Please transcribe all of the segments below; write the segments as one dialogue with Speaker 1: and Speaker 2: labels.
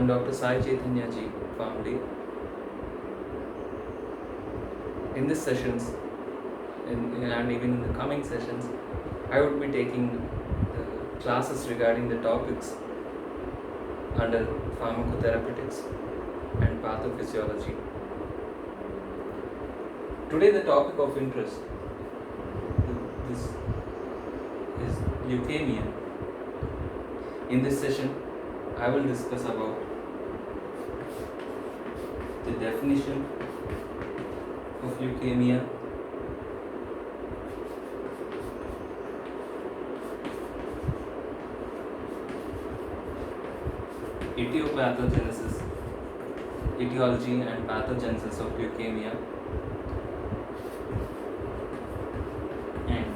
Speaker 1: I'm Dr. Sai Chaitanya Ji, PharmD. In this sessions, and even in the coming sessions, I would be taking the classes regarding the topics under pharmacotherapeutics and pathophysiology. Today the topic of interest this is leukemia. In this session, I will discuss about the definition of leukemia, etiology and pathogenesis of leukemia, and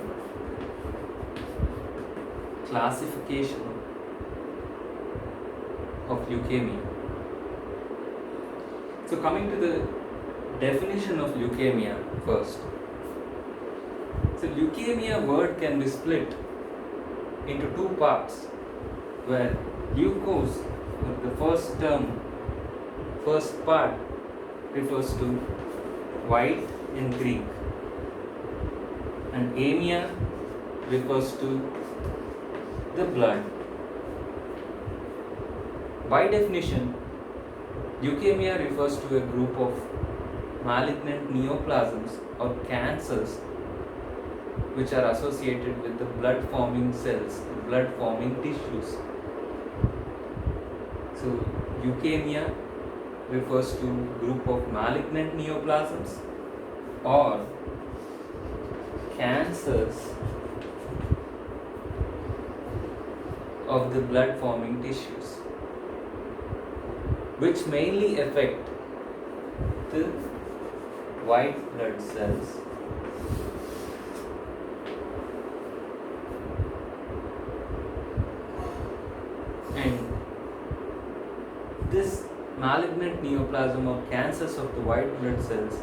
Speaker 1: classification of leukemia. So coming to the definition of leukemia first. So leukemia word can be split into two parts, where leukos, or the first part refers to white in Greek, and amia refers to the blood. By definition, leukemia refers to a group of malignant neoplasms or cancers which are associated with the blood forming cells, blood forming tissues. So leukemia refers to group of malignant neoplasms or cancers of the blood forming tissues, which mainly affect the white blood cells. And this malignant neoplasm or cancers of the white blood cells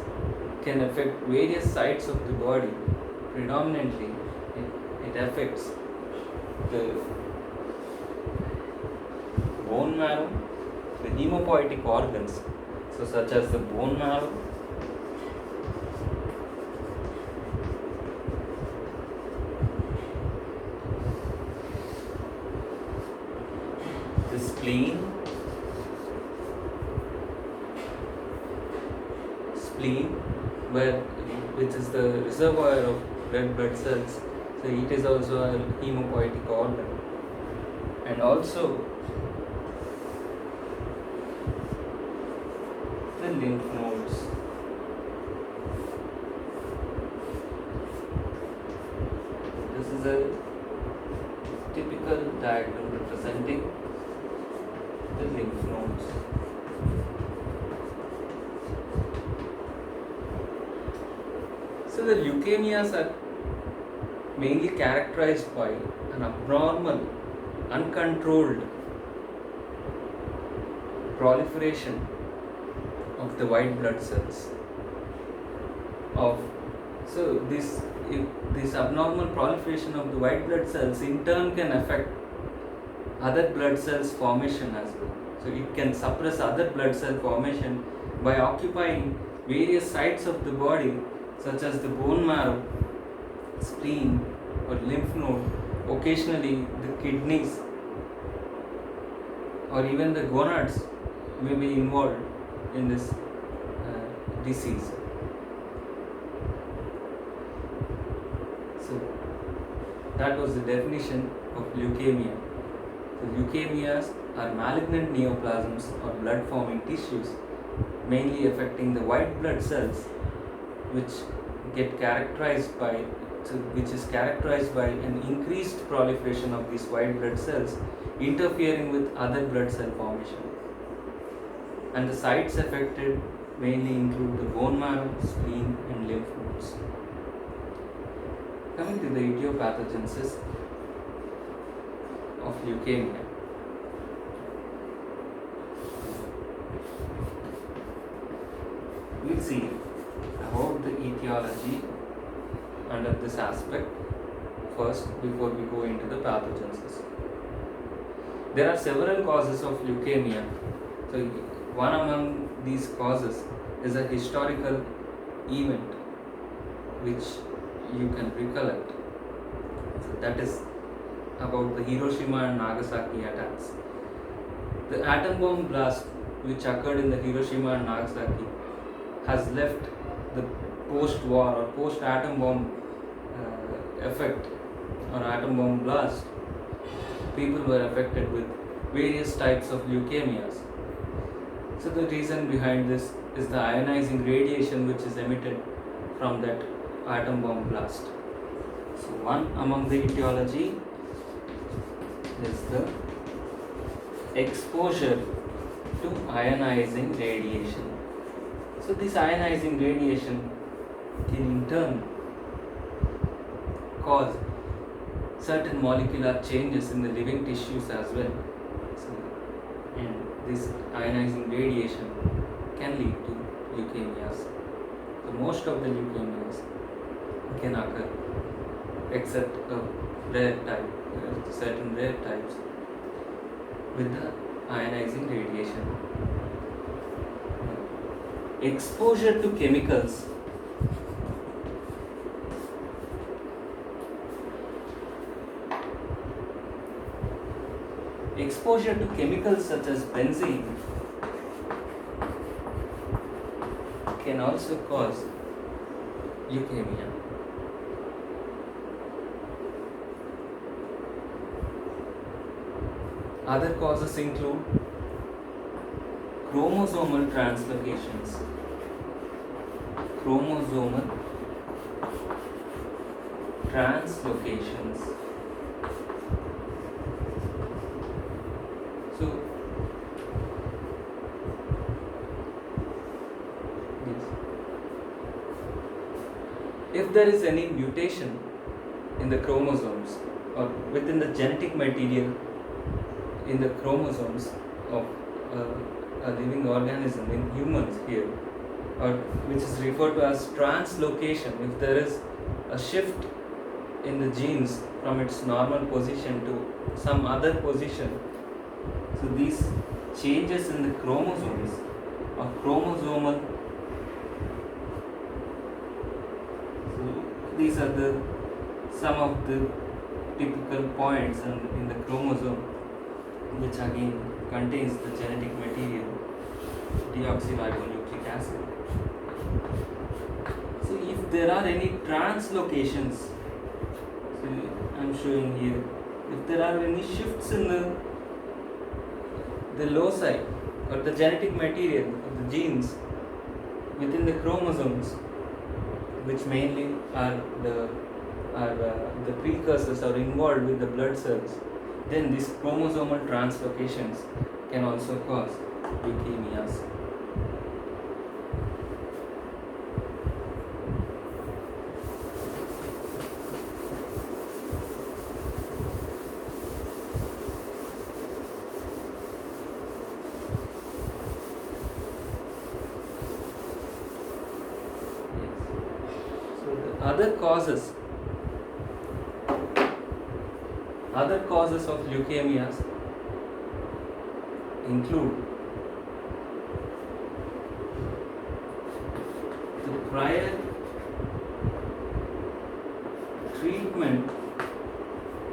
Speaker 1: can affect various sites of the body. Predominantly, it affects the bone marrow, the hemopoietic organs, so such as the bone marrow, the spleen, which is the reservoir of red blood cells. So it is also a hemopoietic organ, and also the lymph nodes. This is a typical diagram representing the lymph nodes. So the leukemias are mainly characterized by an abnormal, uncontrolled proliferation of the white blood cells. So this abnormal proliferation of the white blood cells in turn can affect other blood cells formation as well. So it can suppress other blood cell formation by occupying various sites of the body, such as the bone marrow, spleen or lymph node, occasionally the kidneys or even the gonads may be involved in this disease. So that was the definition of leukemia. So leukemias are malignant neoplasms or blood forming tissues mainly affecting the white blood cells, which is characterized by an increased proliferation of these white blood cells interfering with other blood cell formation. And the sites affected mainly include the bone marrow, spleen and lymph nodes. Coming to the etiopathogenesis of leukemia. We'll see about the etiology under this aspect first before we go into the pathogenesis. There are several causes of leukemia So one among these causes is a historical event which you can recollect. So that is about the Hiroshima and Nagasaki attacks. The atom bomb blast which occurred in the Hiroshima and Nagasaki has left the post-war or post-atom bomb effect or atom bomb blast. People were affected with various types of leukemias. So the reason behind this is the ionizing radiation which is emitted from that atom bomb blast. So one among the etiology is the exposure to ionizing radiation. So this ionizing radiation can in turn cause certain molecular changes in the living tissues as well. So, and this ionizing radiation can lead to leukemias. So most of the leukemias can occur except a rare type, certain rare types with the ionizing radiation. Exposure to chemicals. Exposure to chemicals such as benzene can also cause leukemia. Other causes include chromosomal translocations. Chromosomal translocations. So, yes. If there is any mutation in the chromosomes or within the genetic material in the chromosomes of a living organism, in humans here, or which is referred to as translocation, if there is a shift in the genes from its normal position to some other position, so these changes in the chromosomes or chromosomal, so these are the some of the typical points in the chromosome, which again contains the genetic material deoxyribonucleic acid. So if there are any translocations, so I am showing here, if there are any shifts in the loci or the genetic material of the genes within the chromosomes, which mainly are the precursors or involved with the blood cells, then these chromosomal translocations can also cause leukemias. So the other causes of leukemias include the prior treatment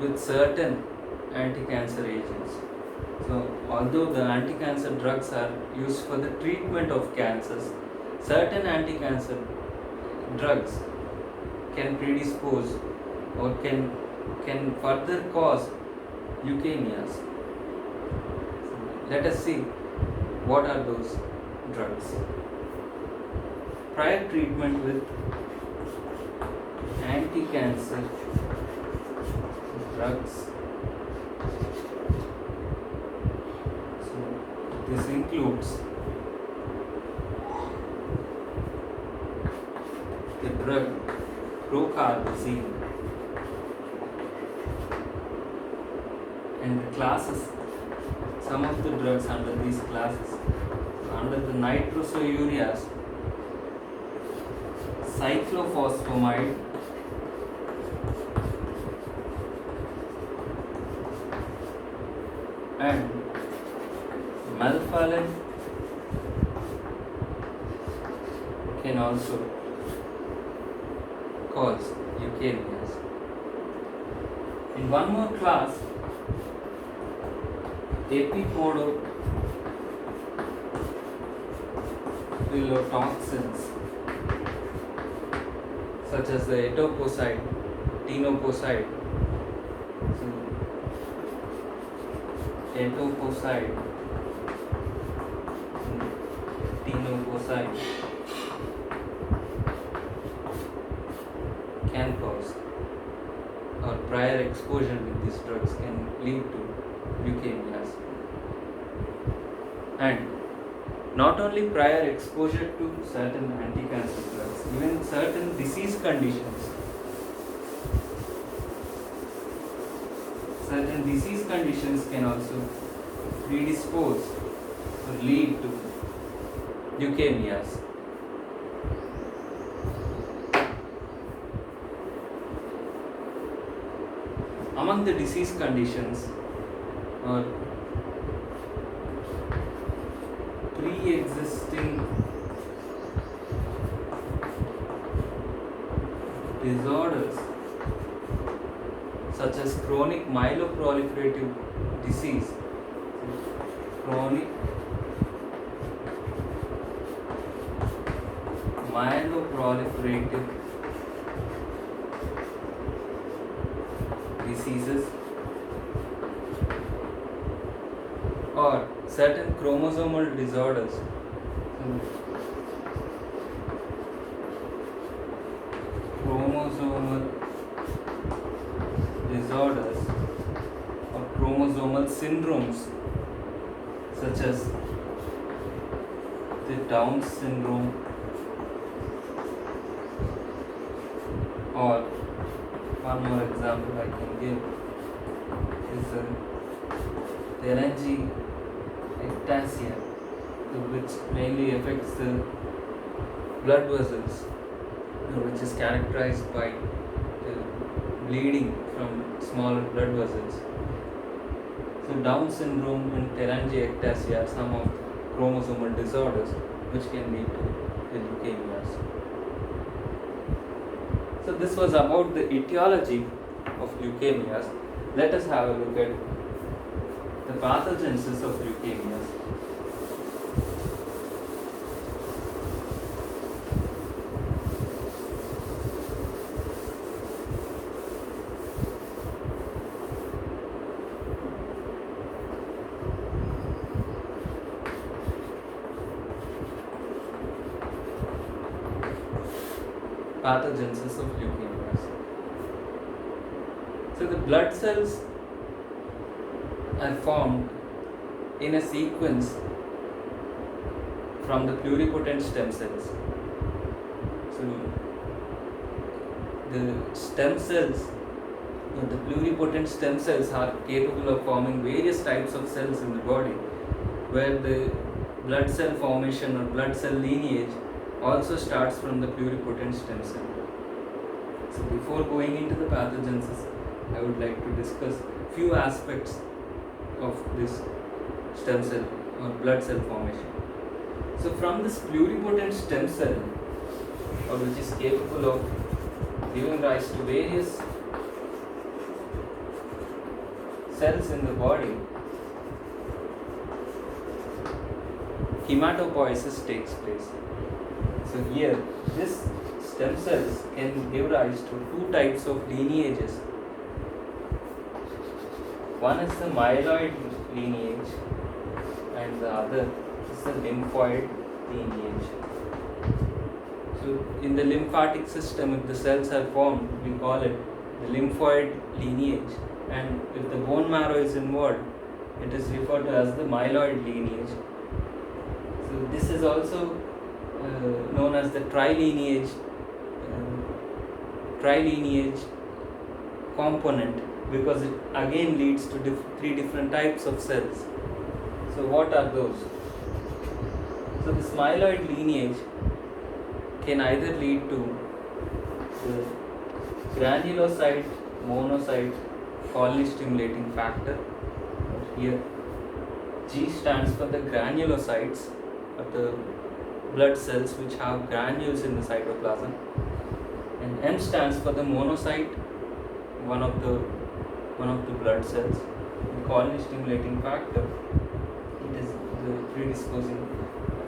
Speaker 1: with certain anti-cancer agents. So although the anti-cancer drugs are used for the treatment of cancers, certain anti-cancer drugs can predispose or can further cause leukemias. Let us see what are those drugs. Prior treatment with anti-cancer drugs. So this includes the drug procarbazine and the classes, some of the drugs under these classes, under the nitrosoureas, cyclophosphamide, and melphalan also cause leukemias. In one more class, apodophillotoxins such as the etoposide, tenoposide. So, etoposide, tenoposide can cause, or prior exposure with these drugs can lead to leukemias. And not only prior exposure to certain anti-cancer drugs, even certain disease conditions. Certain disease conditions can also predispose or lead to leukemias. Among the disease conditions or pre-existing disorders such as chronic myeloproliferative disease, chronic myeloproliferative diseases, or certain chromosomal disorders. Chromosomal disorders or chromosomal syndromes such as the Down syndrome, or one more example I can give is telangiectasia, which mainly affects the blood vessels, which is characterized by the bleeding from smaller blood vessels. So Down syndrome and telangiectasia are some of chromosomal disorders which can lead to leukemias. So this was about the etiology of leukemias. Let us have a look at the pathogenesis of leukemias. Pathogenesis of leukemias. So the blood cells are formed in a sequence from the pluripotent stem cells. So the stem cells, the pluripotent stem cells are capable of forming various types of cells in the body, where the blood cell formation or blood cell lineage also starts from the pluripotent stem cell. So before going into the pathogenesis, I would like to discuss few aspects of this stem cell or blood cell formation. So from this pluripotent stem cell, or which is capable of giving rise to various cells in the body, hematopoiesis takes place. So here, this stem cells can give rise to two types of lineages. One is the myeloid lineage and the other is the lymphoid lineage. So in the lymphatic system, if the cells are formed, we call it the lymphoid lineage, and if the bone marrow is involved, it is referred to as the myeloid lineage. So this is also known as the trilineage component, because it again leads to three different types of cells. So what are those? So this myeloid lineage can either lead to the granulocyte monocyte colony stimulating factor. Here G stands for the granulocytes, or the blood cells which have granules in the cytoplasm, and M stands for the monocyte, one of the blood cells. The colony stimulating factor, it is the predisposing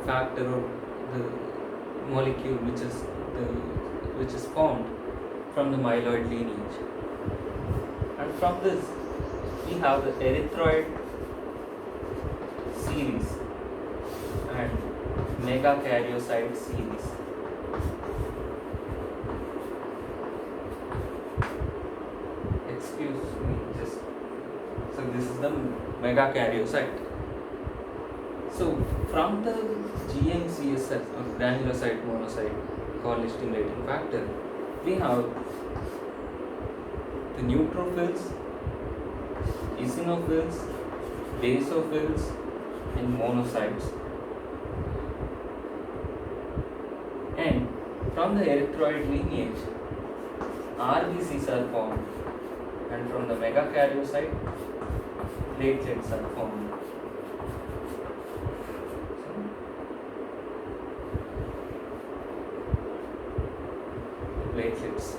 Speaker 1: factor of the molecule which is formed from the myeloid lineage. And from this we have the erythroid series and megakaryocyte series. Excuse me, so this is the megakaryocyte. So from the GMCSF or granulocyte monocyte colony stimulating factor, we have the neutrophils, eosinophils, basophils, and monocytes. And from the erythroid lineage, RBCs are formed, and from the megakaryocyte, platelets are formed. Platelets.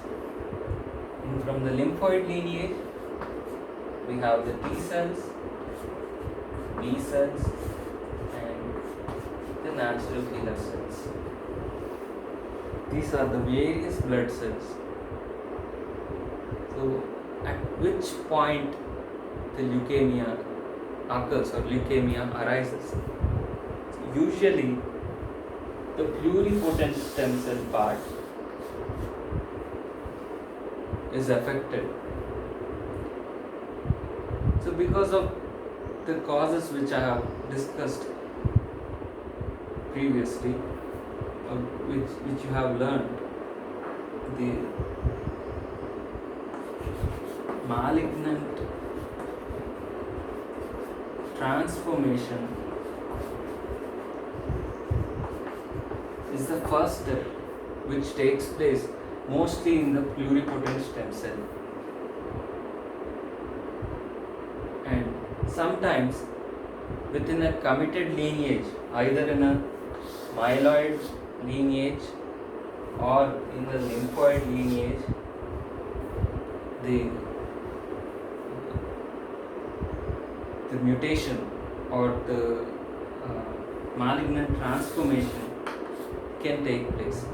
Speaker 1: And from the lymphoid lineage, we have the T cells, B cells, and the natural killer cells. These are the various blood cells. So, at which point the leukemia occurs or leukemia arises? Usually, the pluripotent stem cell part is affected. So because of the causes which I have discussed previously, which you have learned, the malignant transformation is the first step which takes place mostly in the pluripotent stem cell. And sometimes within a committed lineage, either in a myeloid lineage or in the lymphoid lineage, the mutation or the malignant transformation can take place.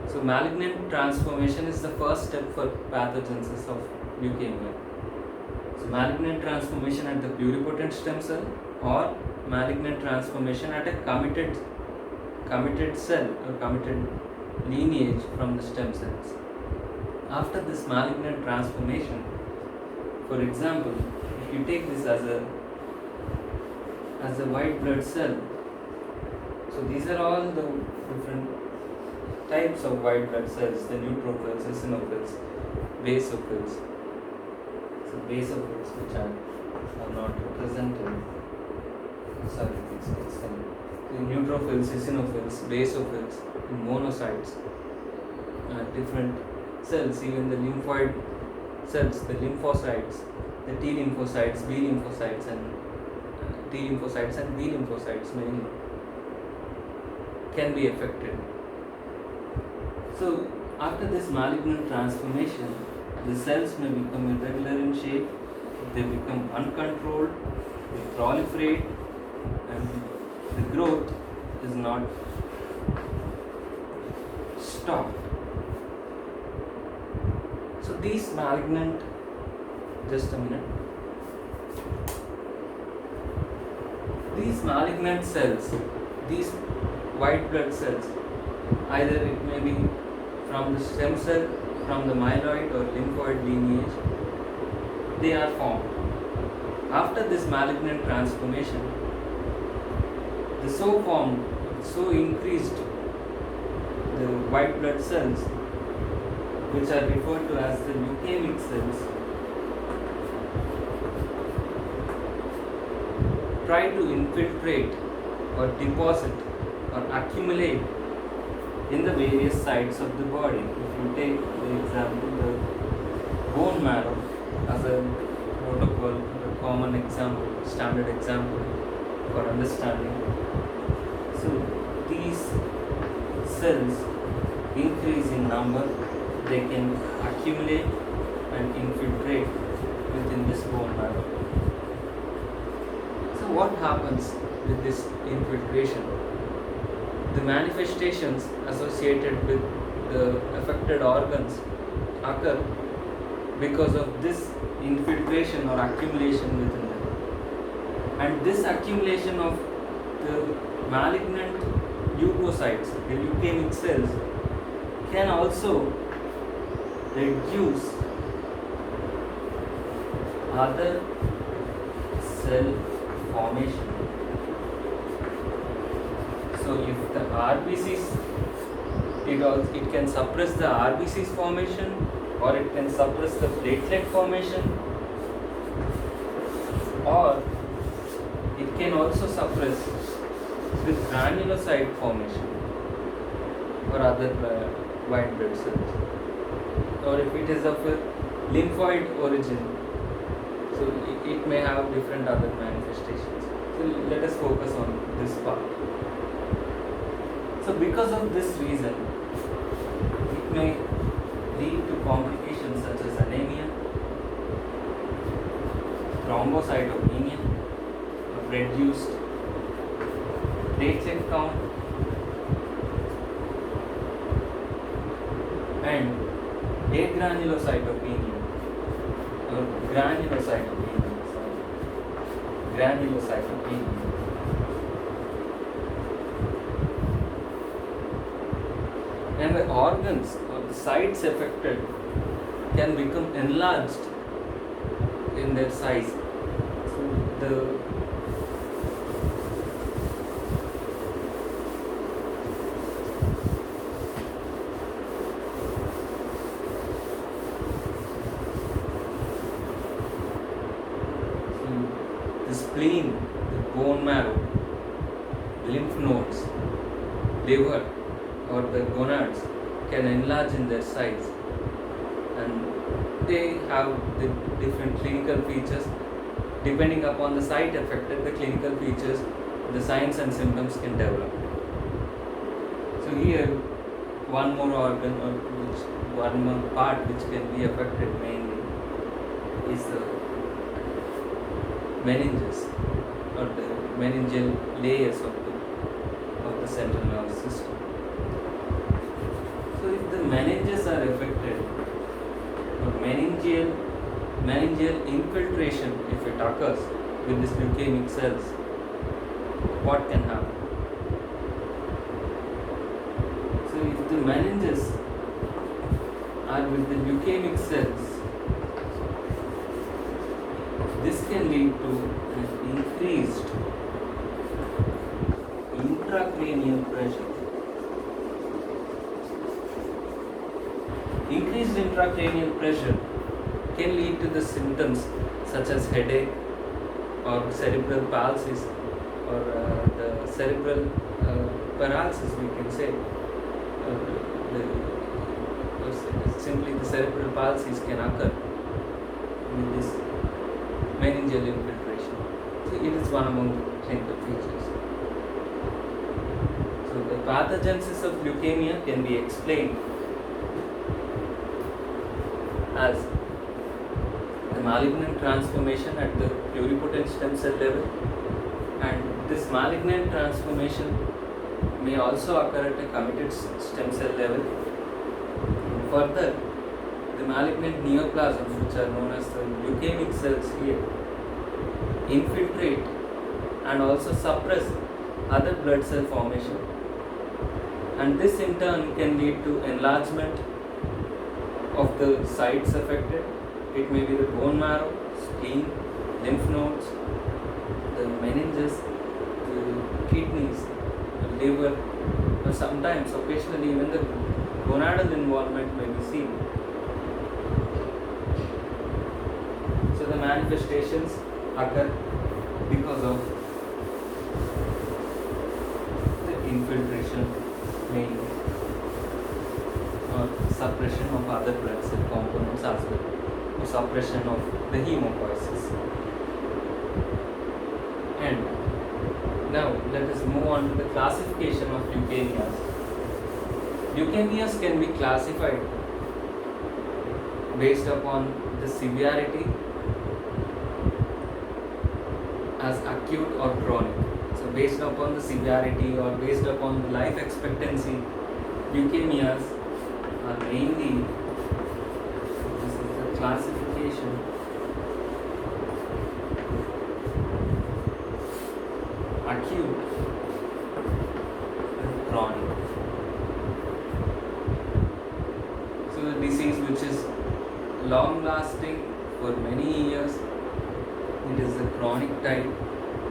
Speaker 1: So malignant transformation is the first step for pathogenesis of leukemia. So malignant transformation at the pluripotent stem cell or malignant transformation at a committed cell or committed lineage from the stem cells. After this malignant transformation, for example, if you take this as a white blood cell, so these are all the different types of white blood cells: the neutrophils, eosinophils, basophils. So basophils which are not represented. Sorry, it's the neutrophils, eosinophils, basophils, and monocytes, different cells, even the lymphoid cells, the lymphocytes, the T lymphocytes, B lymphocytes, and T lymphocytes and B lymphocytes mainly can be affected. So after this malignant transformation, the cells may become irregular in shape, they become uncontrolled, they proliferate, and the growth is not stopped. So these malignant, just a minute, these malignant cells, these white blood cells, either it may be from the stem cell, from the myeloid or lymphoid lineage, they are formed. After this malignant transformation, the so increased the white blood cells, which are referred to as the leukemic cells, try to infiltrate or deposit or accumulate in the various sites of the body. If you take the example, the bone marrow as a protocol, a common example, standard example for understanding. So these these cells increase in number, they can accumulate and infiltrate within this bone marrow. So what happens with this infiltration? The manifestations associated with the affected organs occur because of this infiltration or accumulation within them. And this accumulation of the malignant leukocytes, the leukemic cells, can also reduce other cell formation. So if the RBCs, it can suppress the RBCs formation, or it can suppress the platelet formation, or it can also suppress the granulocyte formation or other white blood cells. Or if it is of a lymphoid origin, so it may have different other manifestations. So let us focus on this part. So because of this reason, it may lead to complications such as anemia, thrombocytopenia, reduced platelet count, and agranulocytopenia or granulocytopenia. And the organs or the sites affected can become enlarged in their size. So the spleen, the bone marrow, lymph nodes, liver, or the gonads can enlarge in their size, and they have the different clinical features. Depending upon the site affected, the clinical features, the signs and symptoms can develop. So here, one more organ or one more part which can be affected mainly is the meninges or the meningeal layers of the central nervous system. So if the meninges are affected, or meningeal infiltration, if it occurs with these leukemic cells, what can happen? So if the meninges are with the leukemic cells, this can lead to an increased intracranial pressure. Increased intracranial pressure can lead to the symptoms such as headache or cerebral palsy or the cerebral paralysis, we can say. Simply the cerebral palsies can occur with this meningeal infiltration. So it is one among the clinical features. So the pathogenesis of leukemia can be explained as the malignant transformation at the pluripotent stem cell level, and this malignant transformation may also occur at a committed stem cell level. Further, the malignant neoplasms, which are known as the leukemic cells here, infiltrate and also suppress other blood cell formation, and this in turn can lead to enlargement of the sites affected. It may be the bone marrow, spleen, lymph nodes, the meninges, the kidneys, the liver, or sometimes, occasionally, even the gonadal involvement may be seen. So the manifestations occur because of the infiltration mainly, or suppression of other blood cell components as well, or suppression of the hemopoiesis. And Now let us move on to the classification of leukemias. Leukemias can be classified based upon the severity as acute or chronic. So based upon the severity or based upon the life expectancy, leukemias are mainly, this is the classification, acute and chronic. So the disease which is long lasting for many years, it is the chronic type,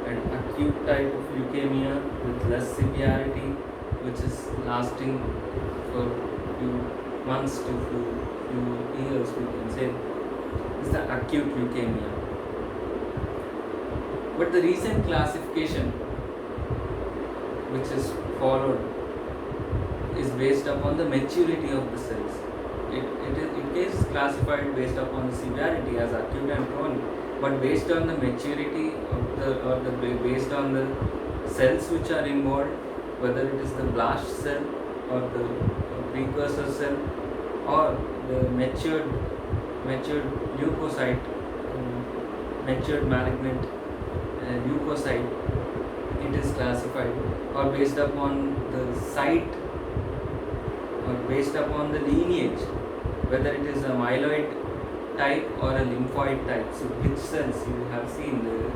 Speaker 1: and acute type of leukemia with less severity, which is lasting for few months to few years, we can say, is the acute leukemia. But the recent classification which is followed is based upon the maturity of the cells. It is classified based upon the severity as acute and chronic, but based on the maturity of based on the cells which are involved, whether it is the blast cell or the precursor cell or the matured leukocyte, matured malignant leukocyte, it is classified, or based upon the site or based upon the lineage, whether it is a myeloid type or a lymphoid type. So which cells you have seen, the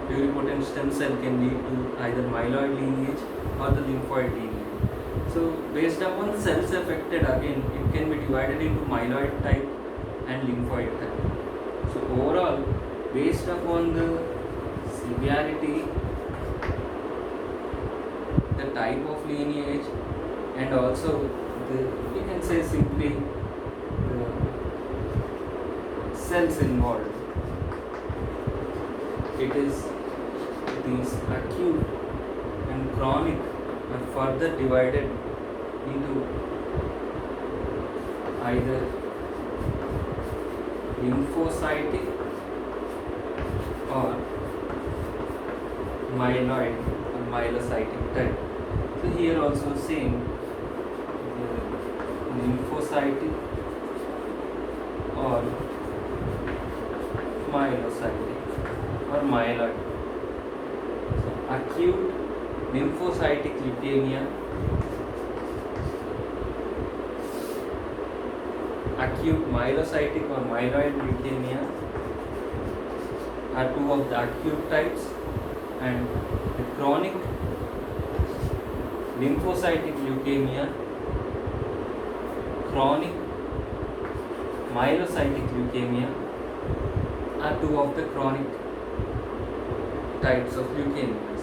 Speaker 1: pluripotent stem cell can lead to either myeloid lineage or the lymphoid lineage. So based upon the cells affected, again it can be divided into myeloid type and lymphoid type. So overall, based upon the severity, the type of lineage, and also we can say simply the cells involved, it is these acute and chronic are further divided into either lymphocytic or myeloid or myelocytic type. So here also same, lymphocytic or myelocytic or myeloid. So acute lymphocytic leukemia, acute myelocytic or myeloid leukemia are two of the acute types, and the chronic lymphocytic leukemia, chronic myelocytic leukemia are two of the chronic types of leukemias.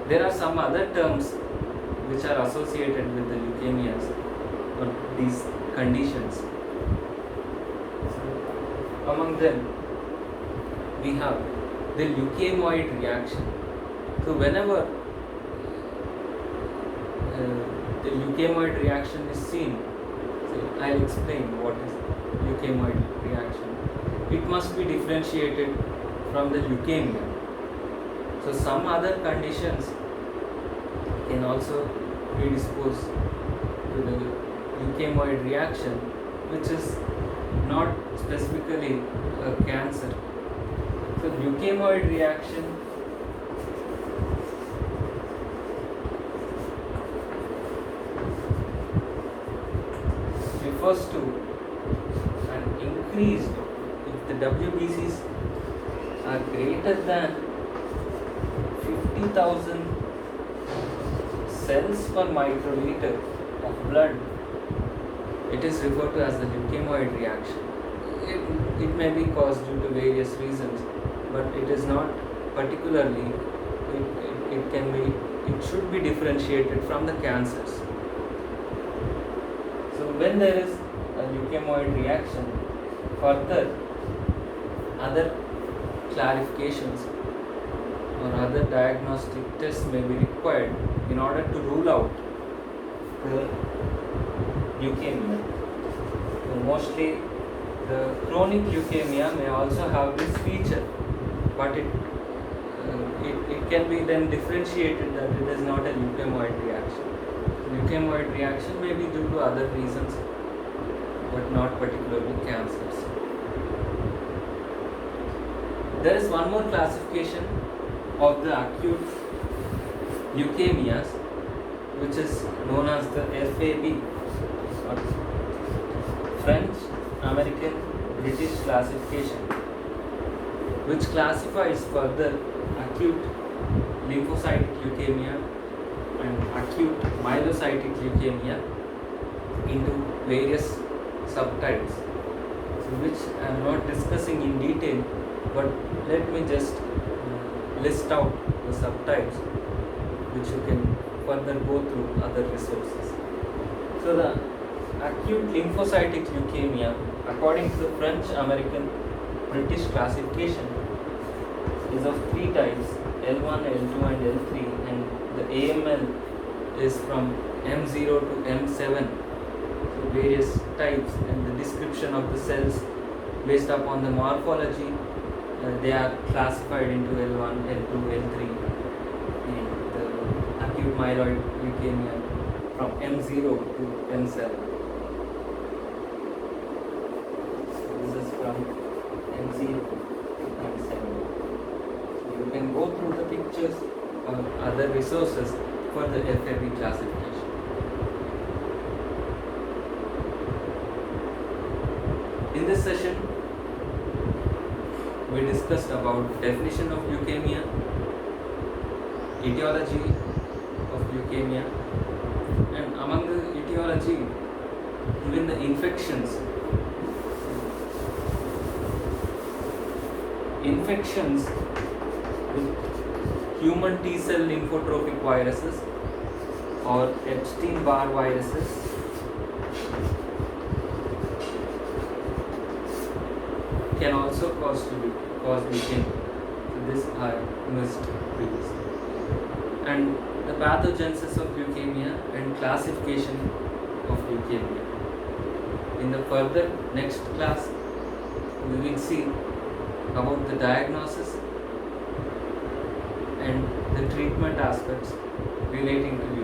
Speaker 1: There are some other terms which are associated with the leukemias or these conditions. So, among them, we have the leukemoid reaction. So whenever the leukemoid reaction is seen, so I'll explain what is leukemoid reaction. It must be differentiated from the leukemia. So some other conditions can also predispose to the leukemoid reaction, which is not specifically a cancer. So leukemoid reaction refers to an increased, if the WBCs are greater than 50,000 cells per microliter of blood, it is referred to as the leukemoid reaction. It may be caused due to various reasons, but it is not particularly, it should be differentiated from the cancers. So when there is a leukemoid reaction, further other clarifications or other diagnostic tests may be required in order to rule out the leukemia. So mostly the chronic leukemia may also have this feature, but it can be then differentiated that it is not a leukemoid reaction. Leukemoid reaction may be due to other reasons, but not particularly cancers. There is one more classification of the acute leukemias, which is known as the FAB, or French American British classification, which classifies further acute lymphocytic leukemia and acute myelocytic leukemia into various subtypes, which I am not discussing in detail, but let me just list out the subtypes which you can further go through other resources. So the acute lymphocytic leukemia, according to the French American British classification, is of three types: L1, L2 and L3, and the AML is from M0 to M7. So various types, and the description of the cells based upon the morphology, they are classified into L1, L2, L3, and the acute myeloid leukemia from M0 to M7. So this is from M0 to M7. So you can go through the pictures or other resources for the FAB classification. In this session, we discussed about definition of leukemia, etiology of leukemia, and among the etiology, even the infections with human T-cell lymphotrophic viruses or Epstein-Barr viruses can also cause leukemia. So this I missed previously. And the pathogenesis of leukemia and classification of leukemia. In the further next class, we will see about the diagnosis and the treatment aspects relating to leukemia.